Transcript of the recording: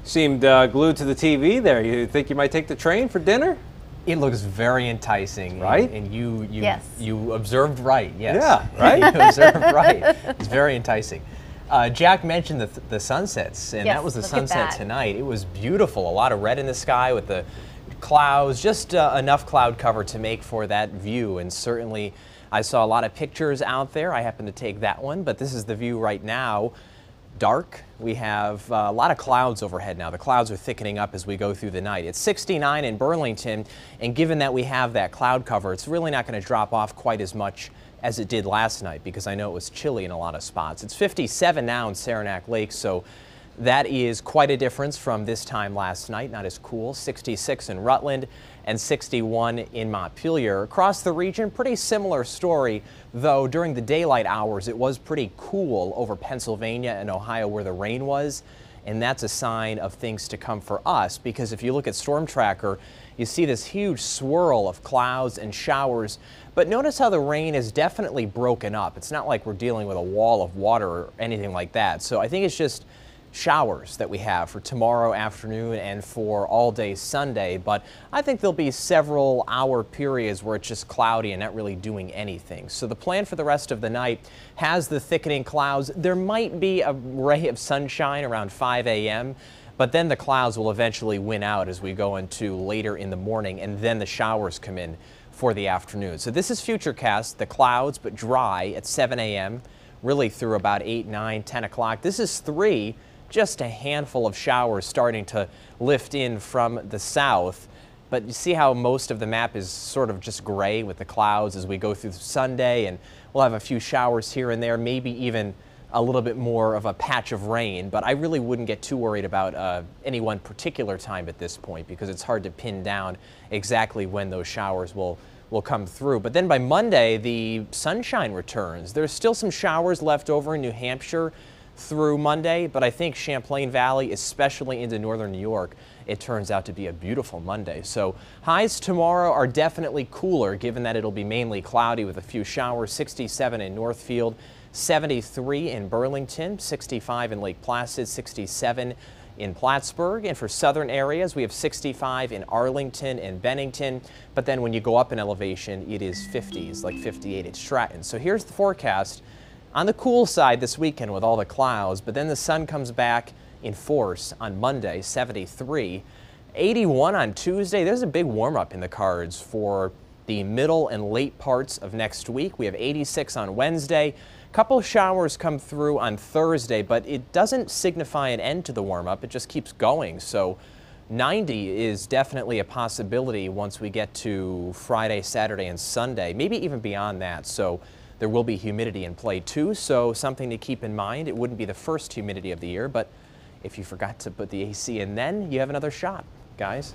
Seemed glued to the TV there. You think you might take the train for dinner? It looks very enticing, right? And you Yes. you observed right. Yes. Yeah, right? You observed right. It's very enticing. Jack mentioned the sunsets, and Yes, that was the look at sunset that. tonight. It was beautiful. A lot of red in the sky with the clouds, just enough cloud cover to make for that view. And certainly, I saw a lot of pictures out there. I happened to take that one, but this is the view right now. Dark. We have a lot of clouds overhead now. The clouds are thickening up as we go through the night. It's 69 in Burlington, and given that we have that cloud cover, it's really not going to drop off quite as much as it did last night, because I know it was chilly in a lot of spots. It's 57 now in Saranac Lake, so that is quite a difference from this time last night. Not as cool. 66 in Rutland and 61 in Montpelier. Across the region, pretty similar story, though during the daylight hours it was pretty cool over Pennsylvania and Ohio where the rain was, and that's a sign of things to come for us, because if you look at Storm Tracker, you see this huge swirl of clouds and showers, but notice how the rain is definitely broken up. It's not like we're dealing with a wall of water or anything like that. So I think it's just showers that we have for tomorrow afternoon and for all day Sunday, but I think there'll be several hour periods where it's just cloudy and not really doing anything. So the plan for the rest of the night has the thickening clouds. There might be a ray of sunshine around 5 a.m., but then the clouds will eventually win out as we go into later in the morning, and then the showers come in for the afternoon. So this is Futurecast, the clouds but dry at 7 a.m. really through about 8, 9, 10 o'clock. This is 3. Just a handful of showers starting to lift in from the south. But you see how most of the map is sort of just gray with the clouds as we go through Sunday, and we'll have a few showers here and there, maybe even a little bit more of a patch of rain. But I really wouldn't get too worried about any one particular time at this point, because it's hard to pin down exactly when those showers will come through. But then by Monday, the sunshine returns. There's still some showers left over in New Hampshire through Monday, but I think Champlain Valley, especially into northern New York, it turns out to be a beautiful Monday. So highs tomorrow are definitely cooler, given that it'll be mainly cloudy with a few showers. 67 in Northfield, 73 in Burlington, 65 in Lake Placid, 67 in Plattsburgh, and for southern areas we have 65 in Arlington and Bennington, but then when you go up in elevation it is 50s, like 58 at Stratton. So here's the forecast. On the cool side this weekend with all the clouds, but then the sun comes back in force on Monday, 73. 81 on Tuesday. There's a big warm-up in the cards for the middle and late parts of next week. We have 86 on Wednesday. A couple showers come through on Thursday, but it doesn't signify an end to the warm-up. It just keeps going. So 90 is definitely a possibility once we get to Friday, Saturday, and Sunday, maybe even beyond that. So there will be humidity in play too, so something to keep in mind. It wouldn't be the first humidity of the year, but if you forgot to put the AC in then, you have another shot, guys.